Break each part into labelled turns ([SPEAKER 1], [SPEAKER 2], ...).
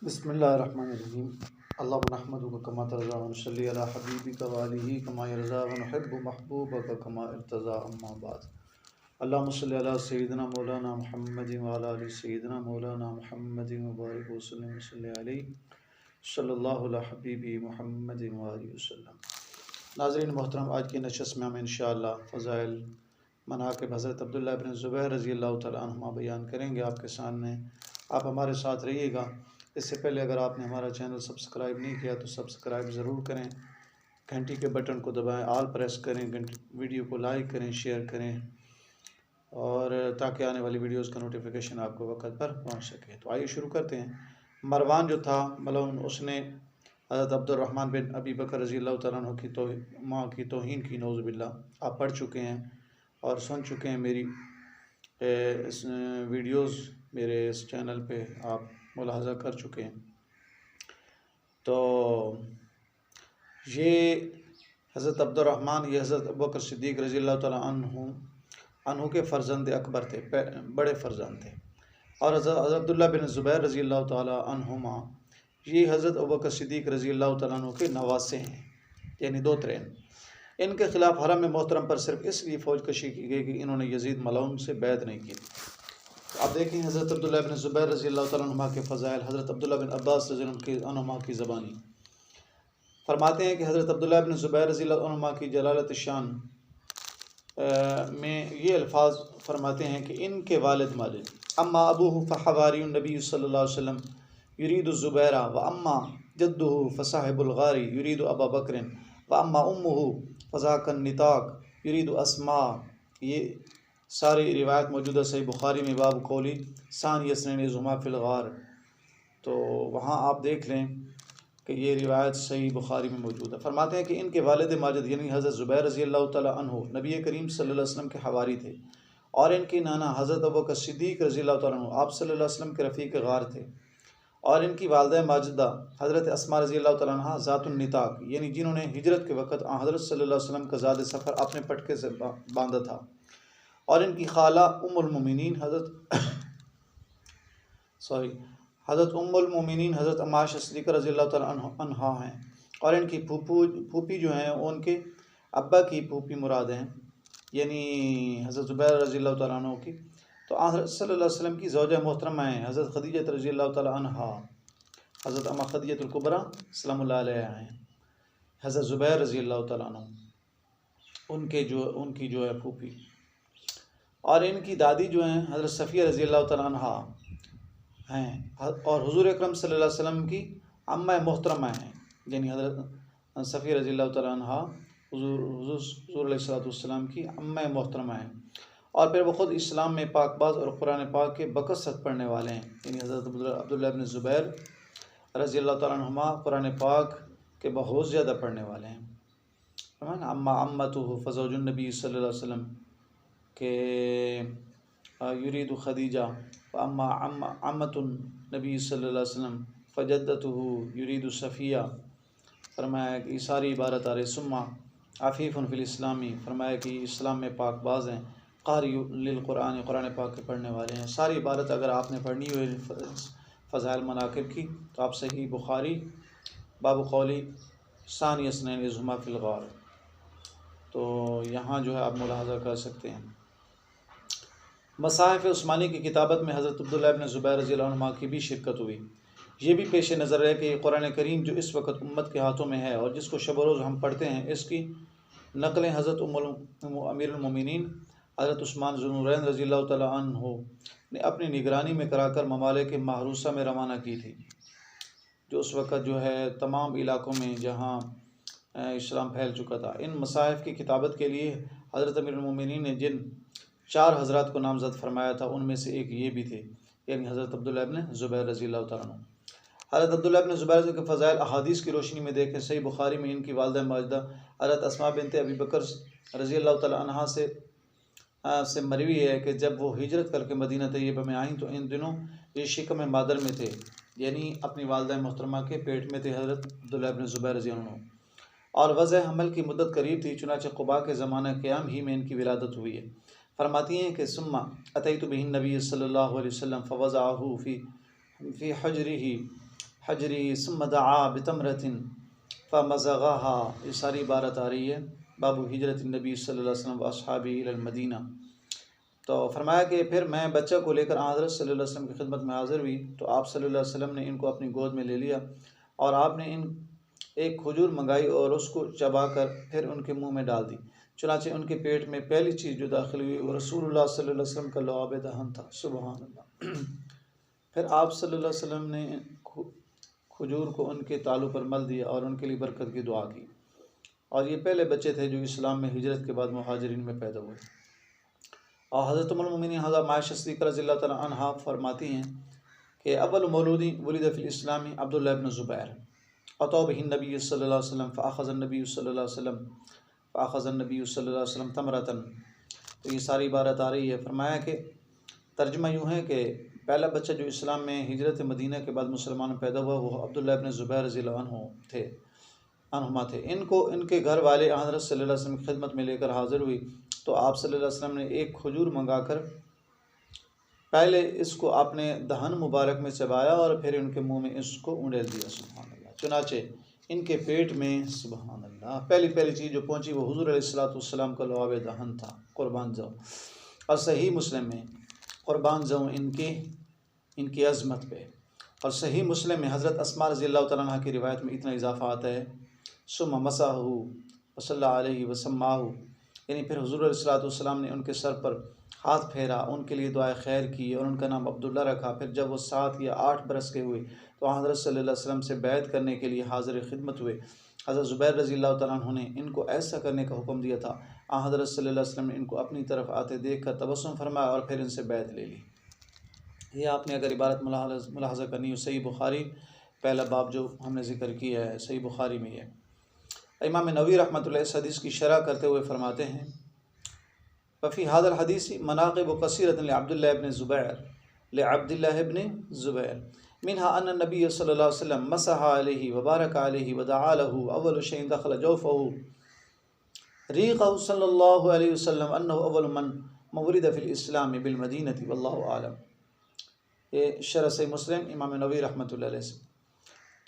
[SPEAKER 1] بسم اللہ الرحمن الرحیم اللہم نحمدک کما ترضی ونصلی علی حبیبک وآلہ کما یرضی ونحب محبوبک کما ارتضی اما بعد اللہم صلی علی سیدنا مولانا محمد وعلی آل سیدنا مولانا محمد مبارک وسلم صلی علیہ صلی اللہ علی حبیبی محمد وآلہ وسلم۔ ناظرین محترم، آج کی نشست میں ہم انشاءاللہ فضائل مناقب حضرت عبداللہ بن زبیر رضی اللہ تعالیٰ عنہما بیان کریں گے آپ کے سامنے۔ آپ ہمارے ساتھ رہیے گا۔ اس سے پہلے اگر آپ نے ہمارا چینل سبسکرائب نہیں کیا تو سبسکرائب ضرور کریں، گھنٹی کے بٹن کو دبائیں، آل پریس کریں، ویڈیو کو لائک کریں، شیئر کریں، اور تاکہ آنے والی ویڈیوز کا نوٹیفیکیشن آپ کو وقت پر پہنچ سکے۔ تو آئیے شروع کرتے ہیں۔ مروان جو تھا ملعون، اس نے حضرت عبد الرحمن بن ابی بکر رضی اللہ تعالیٰ عنہ کی توہین کی، نعوذ باللہ۔ آپ پڑھ چکے ہیں اور سن چکے ہیں میری اس ویڈیوز، میرے اس چینل پہ آپ ملاحظہ کر چکے ہیں۔ تو یہ حضرت عبد الرحمن، یہ حضرت ابوبکر صدیق رضی اللہ تعالیٰ عنہ کے فرزند اکبر تھے، بڑے فرزند تھے۔ اور حضرت عبداللہ بن زبیر رضی اللہ تعالیٰ عنہما یہ حضرت ابوبکر صدیق رضی اللہ تعالیٰ عنہ کے نواسے ہیں، یعنی دو ترین۔ ان کے خلاف حرم محترم پر صرف اس لیے فوج کشی کی گئی کہ انہوں نے یزید ملعون سے بیعت نہیں کی۔ آپ دیکھیں حضرت عبداللہ بن زبیر رضی اللہ تعالیٰ عنہ کے فضائل۔ حضرت عبداللہ بن عباس رضی اللہ عنہ کی زبانی فرماتے ہیں کہ حضرت عبداللہ بن زبیر رضی اللہ عنہ کی جلالت شان میں یہ الفاظ فرماتے ہیں کہ ان کے والد ماجد اما ابوہ فحواری النبی صلی اللہ علیہ وسلم یرید الزبیر و اما جدہ فصاحب الغار یرید ابا بکر و اما امہ فذاک النطاق یرید اسماء۔ یہ ساری روایت موجودہ صحیح بخاری میں باب قولی ثانی اثنین اذ ہما فی الغار، تو وہاں آپ دیکھ لیں کہ یہ روایت صحیح بخاری میں موجود ہے۔ فرماتے ہیں کہ ان کے والد ماجد یعنی حضرت زبیر رضی اللہ تعالیٰ عنہ نبی کریم صلی اللہ علیہ وسلم کے حواری تھے، اور ان کی نانا حضرت ابوبکر صدیق رضی اللہ تعالیٰ عنہ آپ صلی اللہ علیہ وسلم کے رفیق غار تھے، اور ان کی والدہ ماجدہ حضرت اسماء رضی اللہ تعالیٰ عنہ ذات النطاق، یعنی جنہوں نے ہجرت کے وقت حضرت صلی اللہ علیہ وسلم کا زاد سفر اپنے پٹکے سے باندھا تھا، اور ان کی خالہ ام المومنین حضرت ام المومنین حضرت ام عائشہ صدیقہ رضی اللہ تعالیٰ عنہا ہیں، اور ان کی پھوپھی جو ہیں ان کے ابا کی پھوپھی مراد ہیں، یعنی حضرت زبیر رضی اللہ تعالیٰ عنہ کی۔ تو حضرت صلی اللہ علیہ وسلم کی زوجہ محترمہ ہیں حضرت خدیجہ رضی اللہ تعالیٰ عنہا، حضرت اما خدیجہ الکبریٰ سلام اللہ علیہ ہیں، حضرت زبیر رضی اللہ تعالیٰ عنہ ان کی جو ہے پھوپھی، اور ان کی دادی جو ہیں حضرت صفیہ رضی اللہ تعالیٰ عنہا ہیں، اور حضور اکرم صلی اللہ علیہ وسلم کی امہ محترمہ ہیں، یعنی حضرت صفیہ رضی اللہ تعالیٰ عنہا حضور علیہ السلام کی امہ محترمہ ہیں، اور پھر وہ خود اسلام میں پاک باز اور قرآن پاک کے بکثرت پڑھنے والے ہیں، یعنی حضرت عبداللہ بن زبیر رضی اللہ تعالیٰ عنہما قرآن پاک کے بہت زیادہ پڑھنے والے ہیں۔ اما امتہ فزوج النبی صلی اللہ علیہ وسلم کہ یرید خدیجہ، اما امت النبی صلی اللہ علیہ وسلم فجدتہ یرید صفیہ۔ فرمایا کہ یہ ساری عبارت آ رہی سما عفیف فی الاسلامی، فرمایا کہ اسلام میں پاک باز ہیں، قاری للقرآن، قرآن پاک کے پڑھنے والے ہیں۔ ساری عبارت اگر آپ نے پڑھنی ہوئی فضائل مناقب کی تو آپ صحیح بخاری باب قولی ثانی اثنین اذ ہما فی الغار، تو یہاں جو ہے آپ ملاحظہ کر سکتے ہیں۔ مصاحف عثمانی کی کتابت میں حضرت عبداللہ بن زبیر رضی اللہ عنہ کی بھی شرکت ہوئی۔ یہ بھی پیش نظر ہے کہ یہ قرآن کریم جو اس وقت امت کے ہاتھوں میں ہے اور جس کو شب و روز ہم پڑھتے ہیں، اس کی نقلیں حضرت امیر المومنین حضرت عثمان ذو النورین رضی اللہ تعالیٰ عنہ نے اپنی نگرانی میں کرا کر ممالک محروسہ میں روانہ کی تھی، جو اس وقت جو ہے تمام علاقوں میں جہاں اسلام پھیل چکا تھا۔ ان مصاحف کی کتابت کے لیے حضرت امیر المومنین نے جن 4 حضرات کو نامزد فرمایا تھا ان میں سے ایک یہ بھی تھے، یعنی حضرت عبداللہ بن زبیر رضی اللہ تعالیٰ عنہ۔ حضرت عبداللہ بن زبیر کے فضائل احادیث کی روشنی میں دیکھیں۔ صحیح بخاری میں ان کی والدہ ماجدہ حضرت اسماء بنت ابی بکر رضی اللہ تعالیٰ عنہ سے مروی ہے کہ جب وہ ہجرت کر کے مدینہ طیبہ میں آئیں تو ان دنوں یہ شکم مادر میں تھے، یعنی اپنی والدہ محترمہ کے پیٹ میں تھے حضرت عبداللہ بن زبیر رضی اللہ عنہ، اور وضع حمل کی مدت قریب تھی، چنانچہ قباء کے زمانہ قیام ہی میں ان کی ولادت ہوئی ہے۔ فرماتی ہیں کہ ثم اتیت بہ النبی صلی اللہ علیہ وسلم فوضعہ فی حجرہ حجری ثم دعا بتمرۃ فمزغها، یہ ساری عبارت آ رہی ہے باب ہجرت النبی صلی اللہ علیہ وسلم واصحابہ الی المدینہ۔ تو فرمایا کہ پھر میں بچہ کو لے کر حضرت صلی اللہ علیہ وسلم کی خدمت میں حاضر ہوئی تو آپ صلی اللہ علیہ وسلم نے ان کو اپنی گود میں لے لیا اور آپ نے ان ایک کھجور منگائی اور اس کو چبا کر پھر ان کے منہ میں ڈال دی، چنانچہ ان کے پیٹ میں پہلی چیز جو داخل ہوئی وہ رسول اللہ صلی اللہ علیہ وسلم کا لعاب دہن تھا۔ سبحان اللہ۔ پھر آپ صلی اللہ علیہ وسلم نے کھجور کو ان کے تالو پر مل دیا اور ان کے لیے برکت کی دعا کی، اور یہ پہلے بچے تھے جو اسلام میں ہجرت کے بعد مہاجرین میں پیدا ہوئے۔ اور حضرت ام المؤمنین حضرت عائشہ صدیقہ رضی اللہ تعالیٰ عنہا فرماتی ہیں کہ اول مولود ولد فی الاسلام عبداللہ ابن زبیر اطاع بہ النبی صلی اللہ علیہ وسلم فاخذ النبی صلی اللہ علیہ وسلم تمرۃ۔ تو یہ ساری عبارت آ رہی ہے۔ فرمایا کہ ترجمہ یوں ہے کہ پہلا بچہ جو اسلام میں ہجرت مدینہ کے بعد مسلمان میں پیدا ہوا وہ عبداللہ ابن زبیر رضی اللہ عنہما تھے۔ ان کو ان کے گھر والے حضرت صلی اللہ علیہ وسلم کی خدمت میں لے کر حاضر ہوئی تو آپ صلی اللہ علیہ وسلم نے ایک کھجور منگا کر پہلے اس کو اپنے دہن مبارک میں چبایا اور پھر ان کے منہ میں اس کو اونڈیل دیا۔ سبحان اللہ۔ چنانچہ ان کے پیٹ میں سبحان اللہ پہلی چیز جو پہنچی وہ حضور علیہ السلام کا لعاب دہن تھا، قربان جاؤں۔ اور صحیح مسلم میں قربان جاؤں ان کی عظمت پہ، اور صحیح مسلم میں حضرت اسماء رضی اللہ تعالیٰ عنہ کی روایت میں اتنا اضافہ آتا ہے ثم مسحہ وصلی علیہ وسماہ، یعنی پھر حضور علیہ السلام نے ان کے سر پر ہاتھ پھیرا، ان کے لیے دعائے خیر کی اور ان کا نام عبداللہ رکھا۔ پھر جب وہ 7 یا 8 برس کے ہوئے تو حضرت صلی اللہ علیہ وسلم سے بیعت کرنے کے لیے حاضر خدمت ہوئے۔ حضرت زبیر رضی اللہ تعالیٰ عنہ نے ان کو ایسا کرنے کا حکم دیا تھا، حضرت صلی اللہ علیہ وسلم نے ان کو اپنی طرف آتے دیکھ کر تبسم فرمایا اور پھر ان سے بیعت لے لی۔ یہ آپ نے اگر عبارت ملاحظہ کرنی ہو صحیح بخاری پہلا باب جو ہم نے ذکر کیا ہے صحیح بخاری میں ہے۔ امام نووی رحمۃ اللہ اس حدیث کی شرح کرتے ہوئے فرماتے ہیں وفی هذا الحدیث مناقب کثیرۃ لعبداللہ ابن زبیر منها ان النبی صلی اللہ علیہ وسلم مسح علیہ وبارک علیہ ودعا له اول شيء دخل جوفه ریقہ صلی اللہ علیہ وسلم انه اول من ولد فی الاسلام بالمدینہ واللہ اعلم۔ یہ شرح صحیح مسلم امام نووی رحمۃ اللہ علیہ سے۔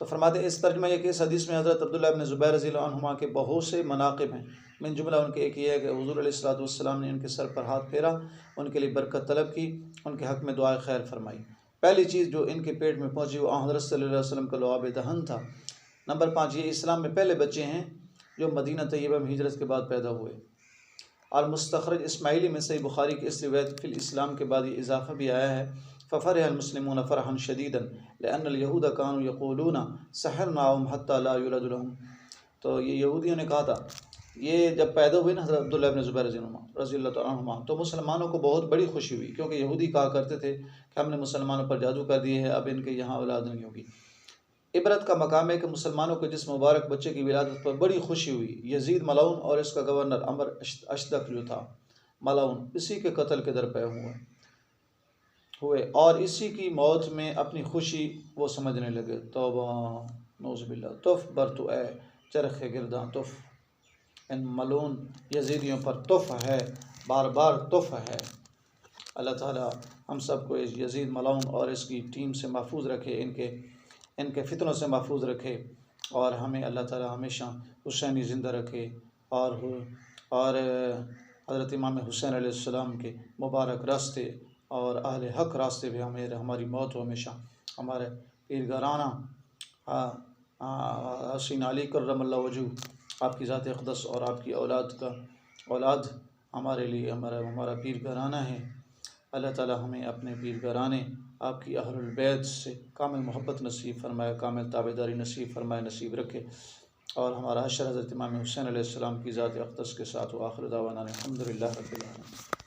[SPEAKER 1] تو فرماتے ہیں اس ترجمہ یہ کہ اس حدیث میں حضرت عبداللہ ابن زبیر رضی اللہ عنہما کے بہت سے مناقب ہیں، من جملہ ان کے ایک یہ ہے کہ حضور علیہ السلام نے ان کے سر پر ہاتھ پھیرا، ان کے لیے برکت طلب کی، ان کے حق میں دعائے خیر فرمائی۔ پہلی چیز جو ان کے پیٹ میں پہنچی وہ حضرت صلی اللہ علیہ وسلم کا لعاب دہن تھا۔ نمبر 5 یہ اسلام میں پہلے بچے ہیں جو مدینہ طیبہ میں ہجرت کے بعد پیدا ہوئے۔ اور مستخرج اسماعیلی میں صحیح بخاری کی اس روایت فی الاسلام کے بعد یہ اضافہ بھی آیا ہے ففرح المسلمون فرحا شدیدا لان اليهود كانوا يقولون سحرناهم حتى لا يولد لهم۔ تو یہ یہودیوں نے کہا تھا، یہ جب پیدا ہوئے نا حضرت عبداللہ ابن زبیر رضی اللہ تعالیٰ عنہما تو مسلمانوں کو بہت بڑی خوشی ہوئی، کیونکہ یہودی کہا کرتے تھے کہ ہم نے مسلمانوں پر جادو کر دیے ہے، اب ان کے یہاں اولاد نہیں ہوگی۔ عبرت کا مقام ہے کہ مسلمانوں کو جس مبارک بچے کی ولادت پر بڑی خوشی ہوئی، یزید ملعون اور اس کا گورنر عمر اشدق جو تھا ملعون، اسی کے قتل کے درپے ہوئے اور اسی کی موت میں اپنی خوشی وہ سمجھنے لگے۔ توبہ نعوذ باللہ، تف برتو اے چرخ گرداں تف، ان ملعون یزیدیوں پر تف ہے، بار بار تف ہے۔ اللہ تعالیٰ ہم سب کو اس یزید ملعون اور اس کی ٹیم سے محفوظ رکھے، ان کے فتنوں سے محفوظ رکھے، اور ہمیں اللہ تعالیٰ ہمیشہ حسینی زندہ رکھے، اور حضرت امام حسین علیہ السلام کے مبارک راستے اور اہل حق راستے پہ ہماری موت ہو ہمیشہ۔ ہمارے پیرگرانہ حسین علی کرم اللہ وجہ آپ کی ذات اقدس اور آپ کی اولاد ہمارے لیے ہمارا پیرگرانہ ہے۔ اللہ تعالی ہمیں اپنے پیرگرانے آپ کی اہل البیت سے کامل محبت نصیب فرمائے، کامل تابعداری نصیب فرمائے، نصیب رکھے، اور ہمارا حشر حضرت امام حسین علیہ السلام کی ذات اقدس کے ساتھ و آخر دعوانا الحمدللہ رب العالمین۔